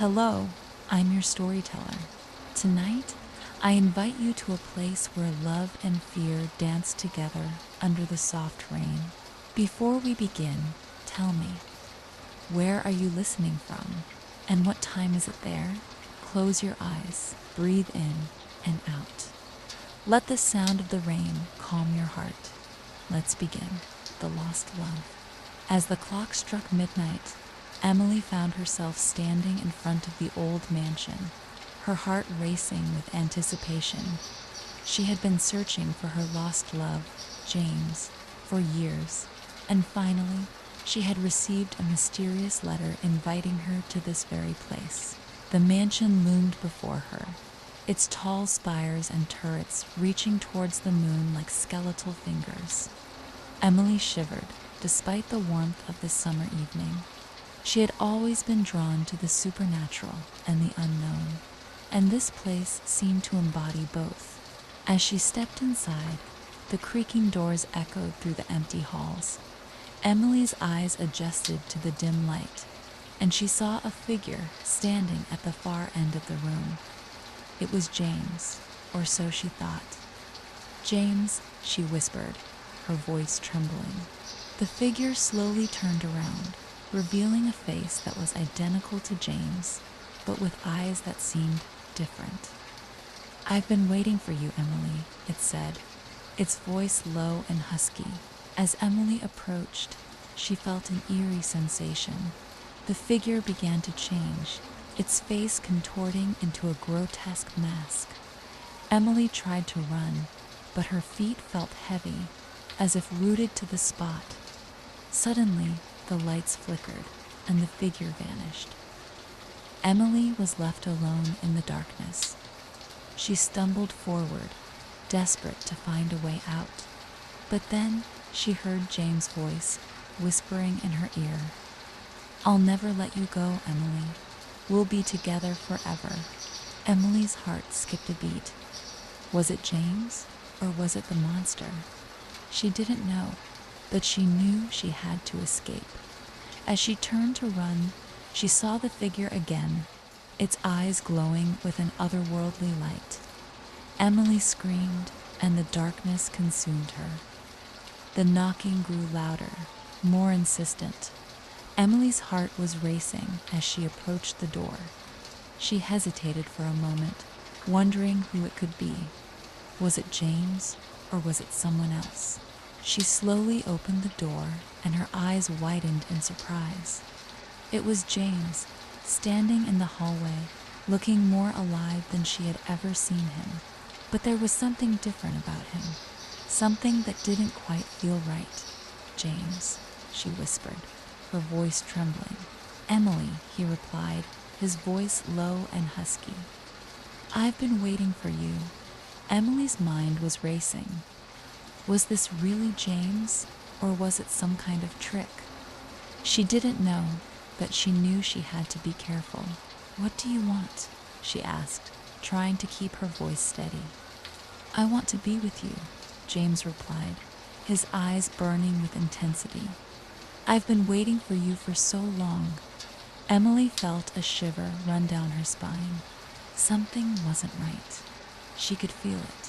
Hello, I'm your storyteller. Tonight, I invite you to a place where love and fear dance together under the soft rain. Before we begin, tell me, where are you listening from? And what time is it there? Close your eyes, breathe in and out. Let the sound of the rain calm your heart. Let's begin. The Lost Love. As the clock struck midnight, Emily found herself standing in front of the old mansion, her heart racing with anticipation. She had been searching for her lost love, James, for years, and finally, she had received a mysterious letter inviting her to this very place. The mansion loomed before her, its tall spires and turrets reaching towards the moon like skeletal fingers. Emily shivered, despite the warmth of this summer evening. She had always been drawn to the supernatural and the unknown, and this place seemed to embody both. As she stepped inside, the creaking doors echoed through the empty halls. Emily's eyes adjusted to the dim light, and she saw a figure standing at the far end of the room. It was James, or so she thought. "James," she whispered, her voice trembling. The figure slowly turned around, revealing a face that was identical to James, but with eyes that seemed different. "I've been waiting for you, Emily," it said, its voice low and husky. As Emily approached, she felt an eerie sensation. The figure began to change, its face contorting into a grotesque mask. Emily tried to run, but her feet felt heavy, as if rooted to the spot. Suddenly, the lights flickered, and the figure vanished. Emily was left alone in the darkness. She stumbled forward, desperate to find a way out. But then she heard James' voice whispering in her ear, "I'll never let you go, Emily. We'll be together forever." Emily's heart skipped a beat. Was it James, or was it the monster? She didn't know, but she knew she had to escape. As she turned to run, she saw the figure again, its eyes glowing with an otherworldly light. Emily screamed, and the darkness consumed her. The knocking grew louder, more insistent. Emily's heart was racing as she approached the door. She hesitated for a moment, wondering who it could be. Was it James, or was it someone else? She slowly opened the door, and her eyes widened in surprise. It was James, standing in the hallway, looking more alive than she had ever seen him. But there was something different about him, something that didn't quite feel right. "James," she whispered, her voice trembling. "Emily," he replied, his voice low and husky. "I've been waiting for you." Emily's mind was racing. Was this really James, or was it some kind of trick? She didn't know, but she knew she had to be careful. "What do you want?" she asked, trying to keep her voice steady. "I want to be with you," James replied, his eyes burning with intensity. "I've been waiting for you for so long." Emily felt a shiver run down her spine. Something wasn't right. She could feel it.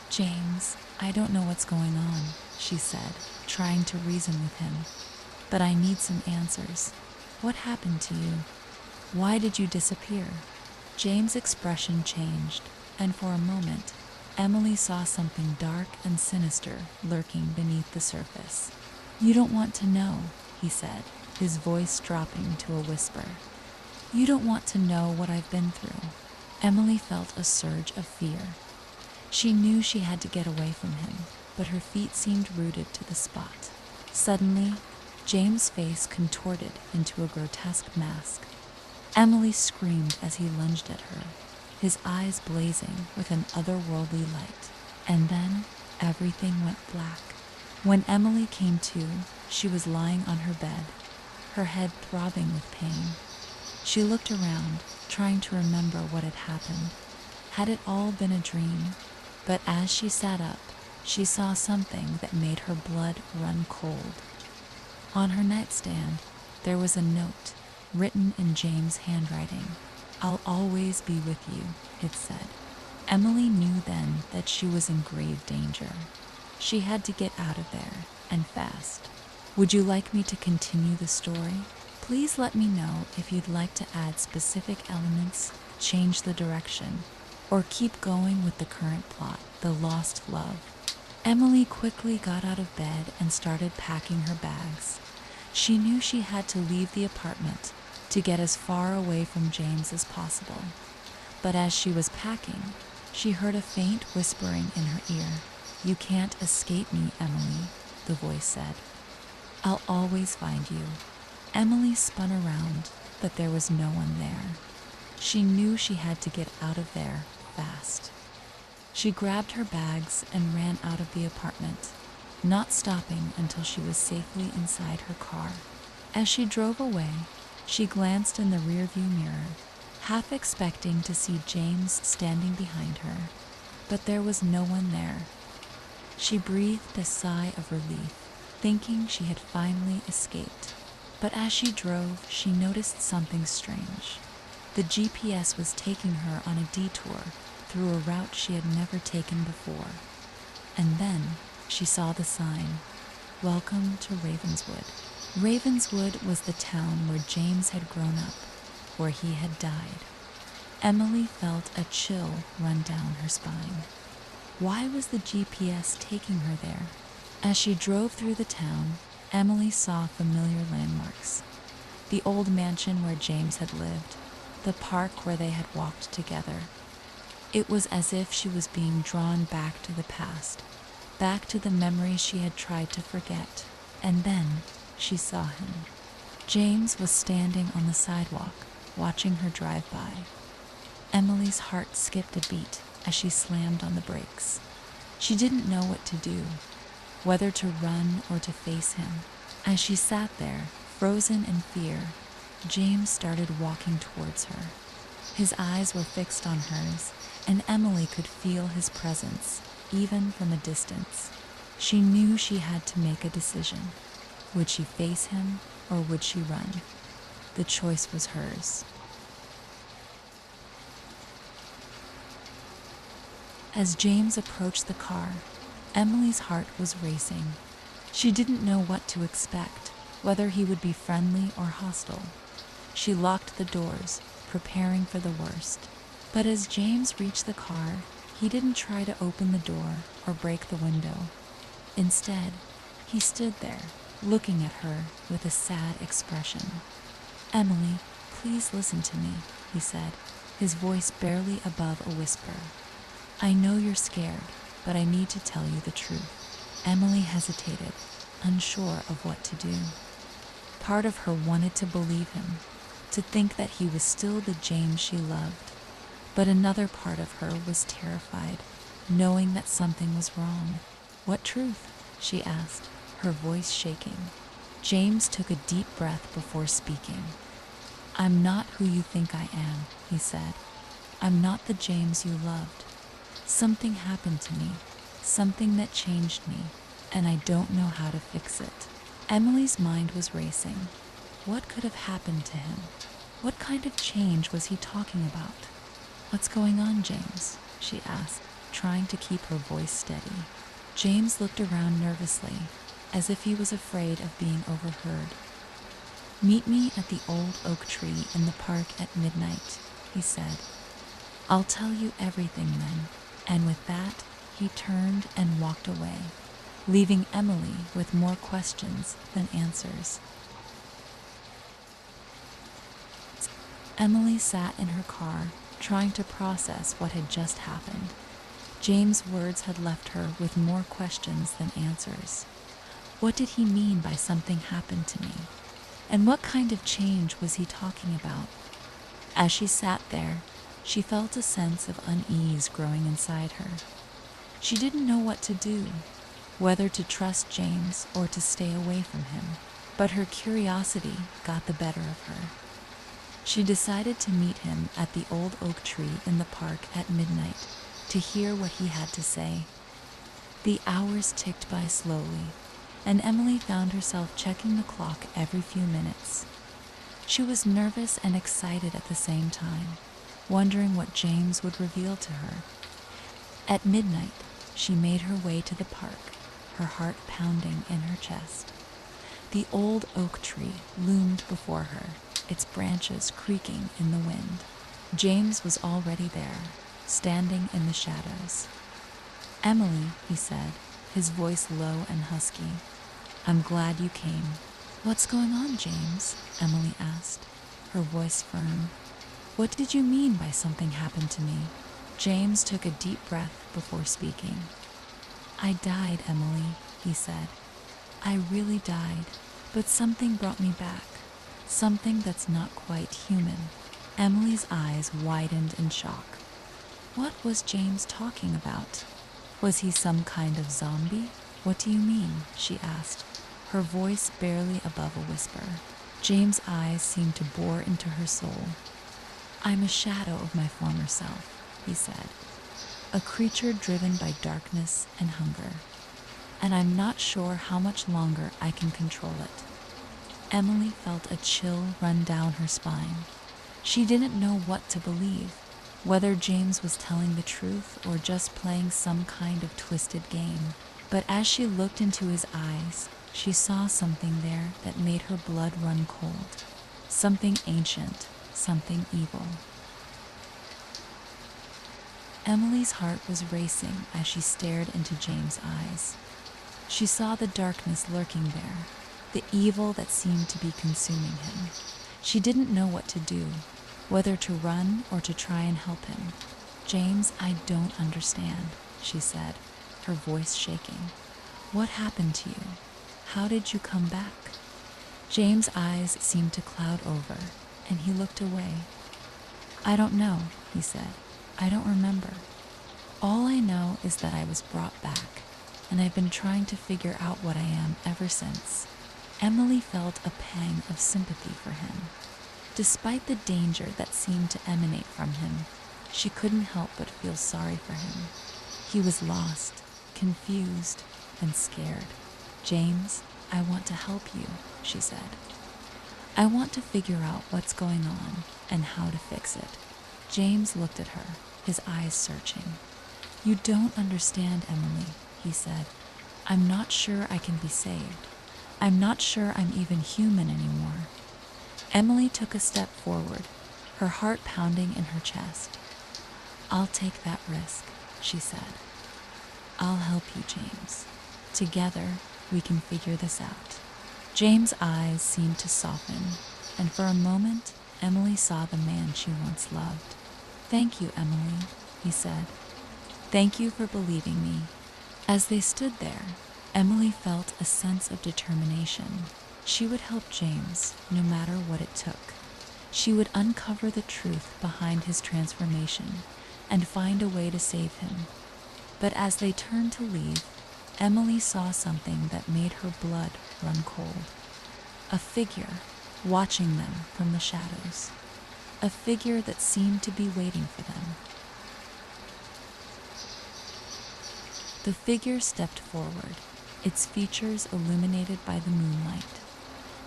"James, I don't know what's going on," she said, trying to reason with him. "But I need some answers. What happened to you? Why did you disappear?" James' expression changed, and for a moment, Emily saw something dark and sinister lurking beneath the surface. "You don't want to know," he said, his voice dropping to a whisper. "You don't want to know what I've been through." Emily felt a surge of fear. She knew she had to get away from him, but her feet seemed rooted to the spot. Suddenly, James' face contorted into a grotesque mask. Emily screamed as he lunged at her, his eyes blazing with an otherworldly light. And then, everything went black. When Emily came to, she was lying on her bed, her head throbbing with pain. She looked around, trying to remember what had happened. Had it all been a dream? But as she sat up, she saw something that made her blood run cold. On her nightstand, there was a note written in James' handwriting. "I'll always be with you," it said. Emily knew then that she was in grave danger. She had to get out of there, and fast. Would you like me to continue the story? Please let me know if you'd like to add specific elements, change the direction, or keep going with the current plot, The Lost Love. Emily quickly got out of bed and started packing her bags. She knew she had to leave the apartment to get as far away from James as possible. But as she was packing, she heard a faint whispering in her ear. "You can't escape me, Emily," the voice said. "I'll always find you." Emily spun around, but there was no one there. She knew she had to get out of there fast. She grabbed her bags and ran out of the apartment, not stopping until she was safely inside her car. As she drove away, she glanced in the rearview mirror, half expecting to see James standing behind her, but there was no one there. She breathed a sigh of relief, thinking she had finally escaped. But as she drove, she noticed something strange. The GPS was taking her on a detour through a route she had never taken before. And then she saw the sign, "Welcome to Ravenswood." Ravenswood was the town where James had grown up, where he had died. Emily felt a chill run down her spine. Why was the GPS taking her there? As she drove through the town, Emily saw familiar landmarks. The old mansion where James had lived, the park where they had walked together. It was as if she was being drawn back to the past, back to the memories she had tried to forget. And then she saw him. James was standing on the sidewalk, watching her drive by. Emily's heart skipped a beat as she slammed on the brakes. She didn't know what to do, whether to run or to face him. As she sat there, frozen in fear, James started walking towards her. His eyes were fixed on hers, and Emily could feel his presence, even from a distance. She knew she had to make a decision. Would she face him, or would she run? The choice was hers. As James approached the car, Emily's heart was racing. She didn't know what to expect, whether he would be friendly or hostile. She locked the doors, preparing for the worst. But as James reached the car, he didn't try to open the door or break the window. Instead, he stood there, looking at her with a sad expression. "Emily, please listen to me," he said, his voice barely above a whisper. "I know you're scared, but I need to tell you the truth." Emily hesitated, unsure of what to do. Part of her wanted to believe him, to think that he was still the James she loved. But another part of her was terrified, knowing that something was wrong. "What truth?" she asked, her voice shaking. James took a deep breath before speaking. "I'm not who you think I am," he said. "I'm not the James you loved. Something happened to me, something that changed me, and I don't know how to fix it." Emily's mind was racing. What could have happened to him? What kind of change was he talking about? "What's going on, James?" she asked, trying to keep her voice steady. James looked around nervously, as if he was afraid of being overheard. "Meet me at the old oak tree in the park at midnight," he said. "I'll tell you everything then." And with that, he turned and walked away, leaving Emily with more questions than answers. Emily sat in her car, trying to process what had just happened. James' words had left her with more questions than answers. What did he mean by "something happened to me"? And what kind of change was he talking about? As she sat there, she felt a sense of unease growing inside her. She didn't know what to do, whether to trust James or to stay away from him, but her curiosity got the better of her. She decided to meet him at the old oak tree in the park at midnight to hear what he had to say. The hours ticked by slowly, and Emily found herself checking the clock every few minutes. She was nervous and excited at the same time, wondering what James would reveal to her. At midnight, she made her way to the park, her heart pounding in her chest. The old oak tree loomed before her, its branches creaking in the wind. James was already there, standing in the shadows. "Emily," he said, his voice low and husky. "I'm glad you came." "What's going on, James?" Emily asked, her voice firm. "What did you mean by something happened to me?" James took a deep breath before speaking. "I died, Emily," he said. "I really died, but something brought me back. Something that's not quite human." Emily's eyes widened in shock. What was James talking about? Was he some kind of zombie? "What do you mean?" she asked, her voice barely above a whisper. James' eyes seemed to bore into her soul. "I'm a shadow of my former self," he said. "A creature driven by darkness and hunger. And I'm not sure how much longer I can control it." Emily felt a chill run down her spine. She didn't know what to believe, whether James was telling the truth or just playing some kind of twisted game. But as she looked into his eyes, she saw something there that made her blood run cold. Something ancient, something evil. Emily's heart was racing as she stared into James' eyes. She saw the darkness lurking there, the evil that seemed to be consuming him. She didn't know what to do, whether to run or to try and help him. "James, I don't understand," she said, her voice shaking. "What happened to you? How did you come back?" James' eyes seemed to cloud over, and he looked away. "I don't know," he said. "I don't remember. All I know is that I was brought back, and I've been trying to figure out what I am ever since." Emily felt a pang of sympathy for him. Despite the danger that seemed to emanate from him, she couldn't help but feel sorry for him. He was lost, confused, and scared. "James, I want to help you," she said. "I want to figure out what's going on and how to fix it." James looked at her, his eyes searching. "You don't understand, Emily," he said. "I'm not sure I can be saved. I'm not sure I'm even human anymore." Emily took a step forward, her heart pounding in her chest. "I'll take that risk," she said. "I'll help you, James. Together, we can figure this out." James' eyes seemed to soften, and for a moment, Emily saw the man she once loved. "Thank you, Emily," he said. "Thank you for believing me." As they stood there, Emily felt a sense of determination. She would help James, no matter what it took. She would uncover the truth behind his transformation and find a way to save him. But as they turned to leave, Emily saw something that made her blood run cold. A figure watching them from the shadows. A figure that seemed to be waiting for them. The figure stepped forward, its features illuminated by the moonlight.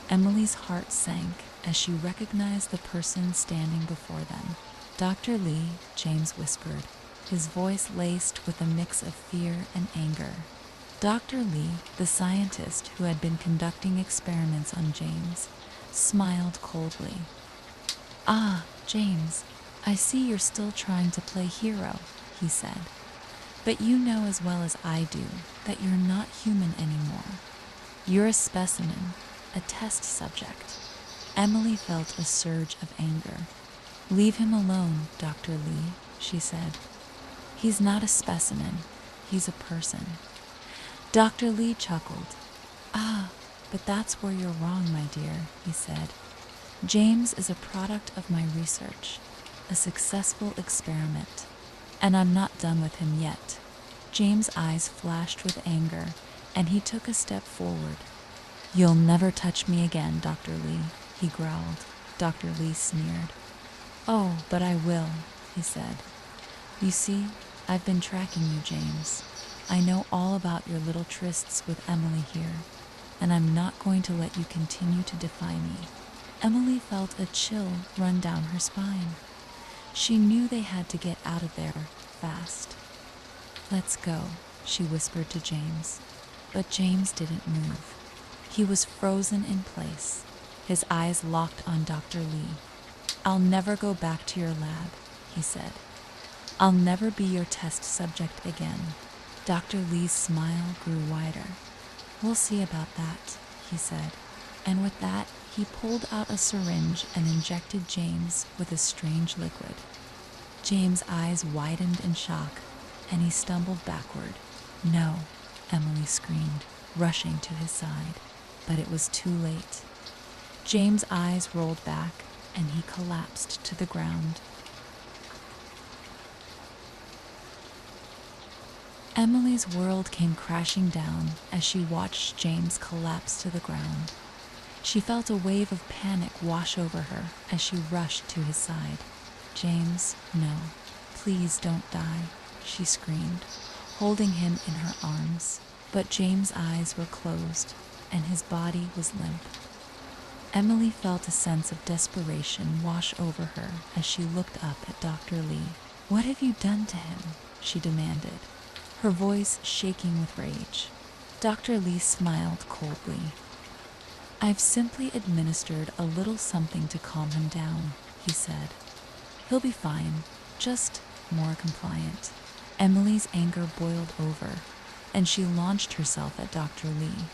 Emily's heart sank as she recognized the person standing before them. "Dr. Lee," James whispered, his voice laced with a mix of fear and anger. Dr. Lee, the scientist who had been conducting experiments on James, smiled coldly. "Ah, James, I see you're still trying to play hero," he said. "But you know as well as I do that you're not human anymore. You're a specimen, a test subject." Emily felt a surge of anger. "Leave him alone, Dr. Lee," she said. "He's not a specimen, he's a person." Dr. Lee chuckled. "Ah, but that's where you're wrong, my dear," he said. "James is a product of my research, a successful experiment, and I'm not done with him yet." James' eyes flashed with anger, and he took a step forward. "You'll never touch me again, Dr. Lee," he growled. Dr. Lee sneered. "Oh, but I will," he said. "You see, I've been tracking you, James. I know all about your little trysts with Emily here. and I'm not going to let you continue to defy me. Emily felt a chill run down her spine. She knew they had to get out of there fast. "Let's go," she whispered to James. But James didn't move. He was frozen in place, his eyes locked on Dr. Lee. "I'll never go back to your lab," he said. "I'll never be your test subject again." Dr. Lee's smile grew wider. "We'll see about that," he said. And with that, he pulled out a syringe and injected James with a strange liquid. James' eyes widened in shock, and he stumbled backward. "No," Emily screamed, rushing to his side. But it was too late. James' eyes rolled back, and he collapsed to the ground. Emily's world came crashing down as she watched James collapse to the ground. She felt a wave of panic wash over her as she rushed to his side. "James, no, please don't die," she screamed, holding him in her arms. But James' eyes were closed, and his body was limp. Emily felt a sense of desperation wash over her as she looked up at Dr. Lee. "What have you done to him?" she demanded, her voice shaking with rage. Dr. Lee smiled coldly. "I've simply administered a little something to calm him down," he said. "He'll be fine, just more compliant." Emily's anger boiled over, and she launched herself at Dr. Lee.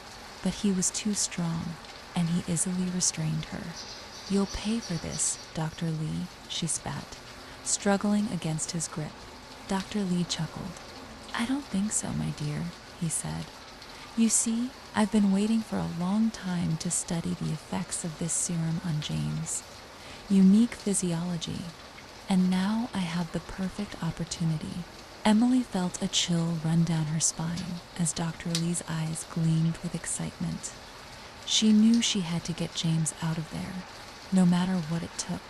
But he was too strong, and he easily restrained her. "You'll pay for this, Dr. Lee," she spat, struggling against his grip. Dr. Lee chuckled. "I don't think so, my dear," he said. "You see, I've been waiting for a long time to study the effects of this serum on James. Unique physiology. And now I have the perfect opportunity." Emily felt a chill run down her spine as Dr. Lee's eyes gleamed with excitement. She knew she had to get James out of there, no matter what it took.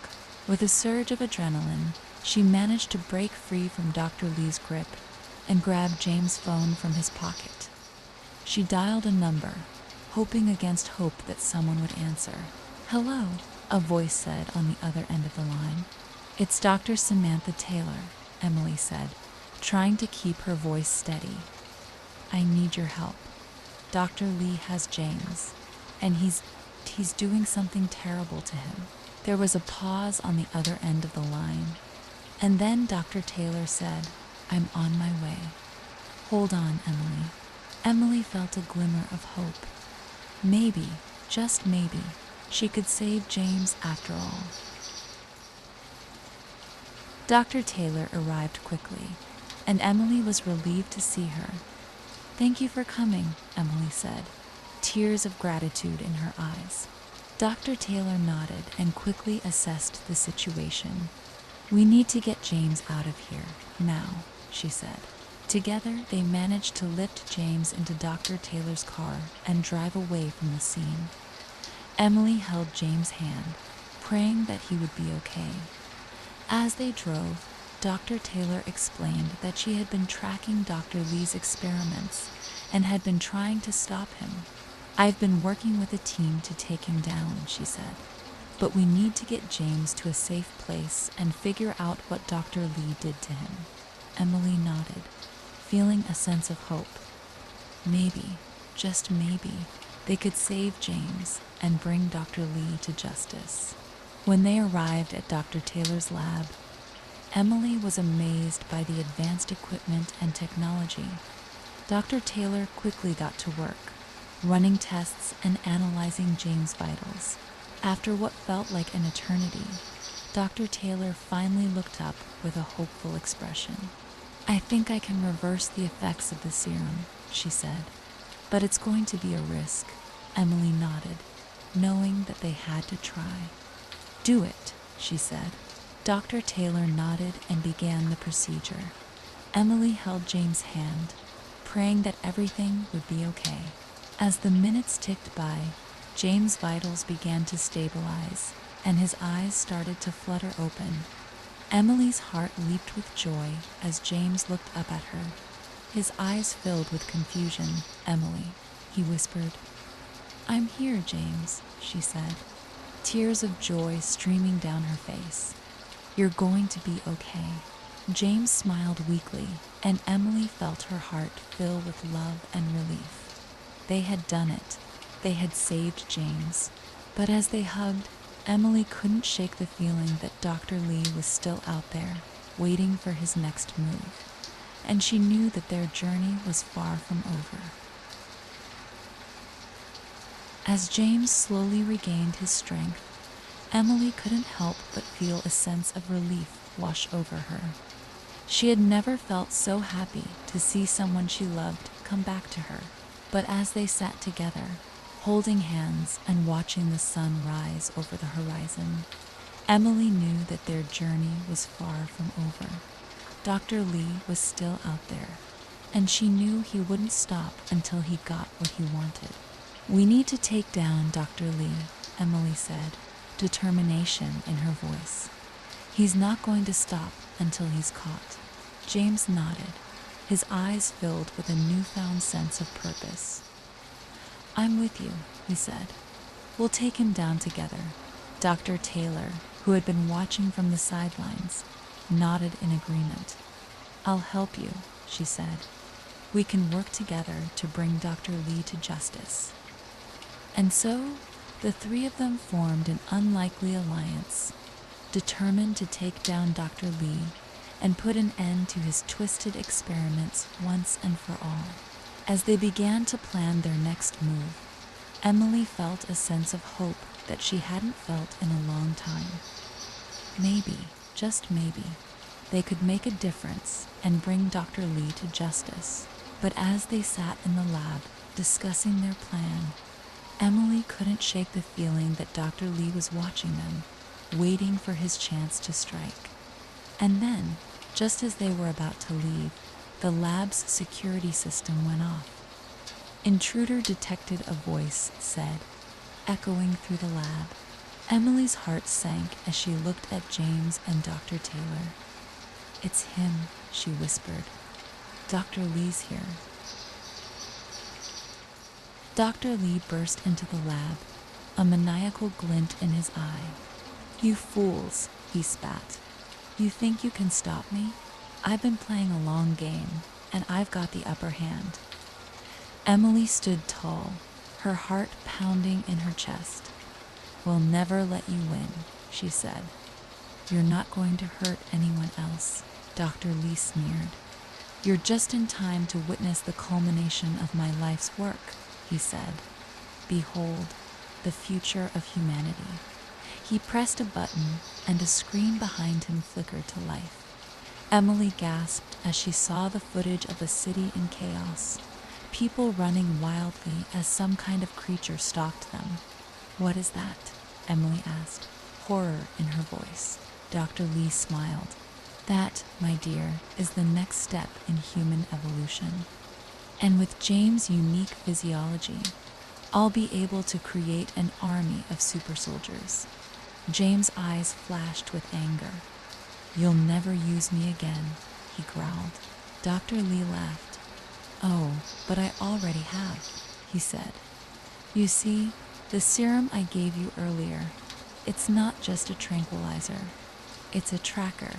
With a surge of adrenaline, she managed to break free from Dr. Lee's grip and grab James' phone from his pocket. She dialed a number, hoping against hope that someone would answer. "Hello," a voice said on the other end of the line. "It's Dr. Samantha Taylor," Emily said, trying to keep her voice steady. "I need your help. Dr. Lee has James, and he's doing something terrible to him." There was a pause on the other end of the line, and then Dr. Taylor said, "I'm on my way." "Hold on, Emily." Emily felt a glimmer of hope. Maybe, just maybe, she could save James after all. Dr. Taylor arrived quickly, and Emily was relieved to see her. "Thank you for coming," Emily said, tears of gratitude in her eyes. Dr. Taylor nodded and quickly assessed the situation. "We need to get James out of here, now," she said. Together, they managed to lift James into Dr. Taylor's car and drive away from the scene. Emily held James' hand, praying that he would be okay. As they drove, Dr. Taylor explained that she had been tracking Dr. Lee's experiments and had been trying to stop him. "I've been working with a team to take him down," she said. "But we need to get James to a safe place and figure out what Dr. Lee did to him." Emily nodded, feeling a sense of hope. Maybe, just maybe, they could save James and bring Dr. Lee to justice. When they arrived at Dr. Taylor's lab, Emily was amazed by the advanced equipment and technology. Dr. Taylor quickly got to work, running tests and analyzing James' vitals. After what felt like an eternity, Dr. Taylor finally looked up with a hopeful expression. "I think I can reverse the effects of the serum," she said. "But it's going to be a risk." Emily nodded, knowing that they had to try. "Do it," she said. Dr. Taylor nodded and began the procedure. Emily held James' hand, praying that everything would be okay. As the minutes ticked by, James' vitals began to stabilize, and his eyes started to flutter open. Emily's heart leaped with joy as James looked up at her. His eyes filled with confusion. "Emily," he whispered, "I'm here, James," she said, tears of joy streaming down her face. "You're going to be okay." James smiled weakly, and Emily felt her heart fill with love and relief. They had done it. They had saved James. But as they hugged, Emily couldn't shake the feeling that Dr. Lee was still out there, waiting for his next move. And she knew that their journey was far from over. As James slowly regained his strength, Emily couldn't help but feel a sense of relief wash over her. She had never felt so happy to see someone she loved come back to her. But as they sat together, holding hands and watching the sun rise over the horizon, Emily knew that their journey was far from over. Dr. Lee was still out there, and she knew he wouldn't stop until he got what he wanted. "We need to take down Dr. Lee," Emily said, determination in her voice. "He's not going to stop until he's caught." James nodded, his eyes filled with a newfound sense of purpose. "I'm with you," he said. "We'll take him down together." Dr. Taylor, who had been watching from the sidelines, nodded in agreement. "I'll help you," she said. "We can work together to bring Dr. Lee to justice." And so, the three of them formed an unlikely alliance, determined to take down Dr. Lee and put an end to his twisted experiments once and for all. As they began to plan their next move, Emily felt a sense of hope that she hadn't felt in a long time. Maybe, just maybe, they could make a difference and bring Dr. Lee to justice. But as they sat in the lab, discussing their plan, Emily couldn't shake the feeling that Dr. Lee was watching them, waiting for his chance to strike. And then, just as they were about to leave, the lab's security system went off. "Intruder detected," a voice said, echoing through the lab. Emily's heart sank as she looked at James and Dr. Taylor. "It's him," she whispered. "Dr. Lee's here." Dr. Lee burst into the lab, a maniacal glint in his eye. "You fools," he spat. "You think you can stop me? I've been playing a long game, and I've got the upper hand." Emily stood tall, her heart pounding in her chest. "We'll never let you win," she said. "You're not going to hurt anyone else," Dr. Lee sneered. "You're just in time to witness the culmination of my life's work," he said. "Behold, the future of humanity." He pressed a button, and a screen behind him flickered to life. Emily gasped as she saw the footage of a city in chaos, people running wildly as some kind of creature stalked them. "What is that?" Emily asked, horror in her voice. Dr. Lee smiled. "That, my dear, is the next step in human evolution. And with James' unique physiology, I'll be able to create an army of super soldiers." James' eyes flashed with anger. "You'll never use me again," he growled. Dr. Lee laughed. "Oh, but I already have," he said. "You see, the serum I gave you earlier, it's not just a tranquilizer. It's a tracker.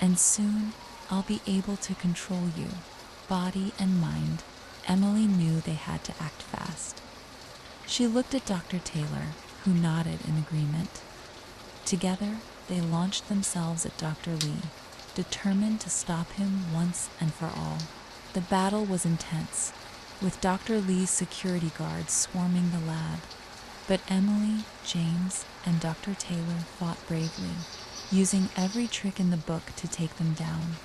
And soon, I'll be able to control you, body and mind." Emily knew they had to act fast. She looked at Dr. Taylor, who nodded in agreement. Together, they launched themselves at Dr. Lee, determined to stop him once and for all. The battle was intense, with Dr. Lee's security guards swarming the lab. But Emily, James, and Dr. Taylor fought bravely, using every trick in the book to take them down.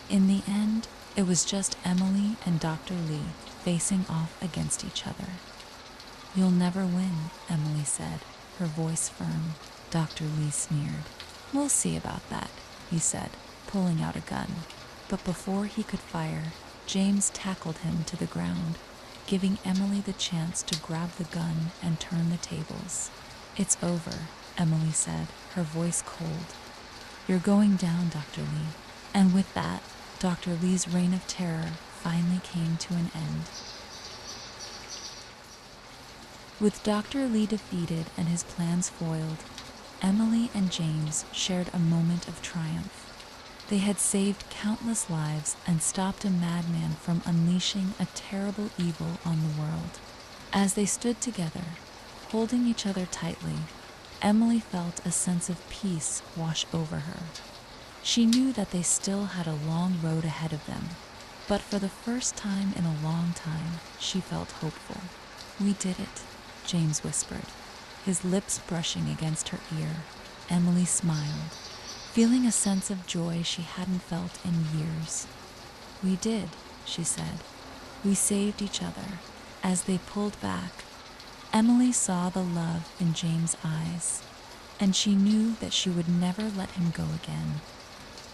In the end, it was just Emily and Dr. Lee facing off against each other. "You'll never win," Emily said, her voice firm. Dr. Lee sneered. "We'll see about that," he said, pulling out a gun. But before he could fire, James tackled him to the ground, giving Emily the chance to grab the gun and turn the tables. "It's over," Emily said, her voice cold. "You're going down, Dr. Lee." And with that, Dr. Lee's reign of terror finally came to an end. With Dr. Lee defeated and his plans foiled, Emily and James shared a moment of triumph. They had saved countless lives and stopped a madman from unleashing a terrible evil on the world. As they stood together, holding each other tightly, Emily felt a sense of peace wash over her. She knew that they still had a long road ahead of them, but for the first time in a long time, she felt hopeful. "We did it," James whispered, his lips brushing against her ear. Emily smiled, feeling a sense of joy she hadn't felt in years. "We did," she said. "We saved each other." As they pulled back, Emily saw the love in James' eyes, and she knew that she would never let him go again.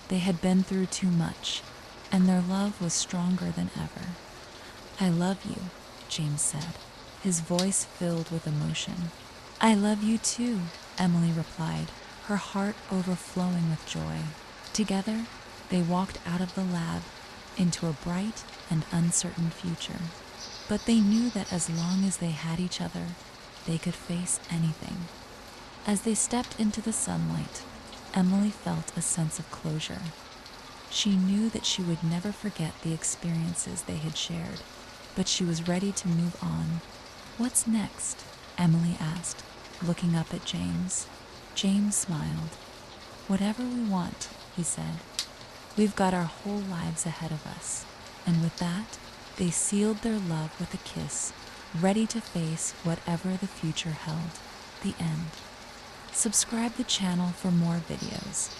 They had been through too much, and their love was stronger than ever. "I love you," James said, his voice filled with emotion. "I love you too," Emily replied, her heart overflowing with joy. Together, they walked out of the lab into a bright and uncertain future. But they knew that as long as they had each other, they could face anything. As they stepped into the sunlight, Emily felt a sense of closure. She knew that she would never forget the experiences they had shared, but she was ready to move on. "What's next?" Emily asked, looking up at James. James smiled. "Whatever we want," he said. "We've got our whole lives ahead of us." And with that, they sealed their love with a kiss, ready to face whatever the future held. The end. Subscribe the channel for more videos.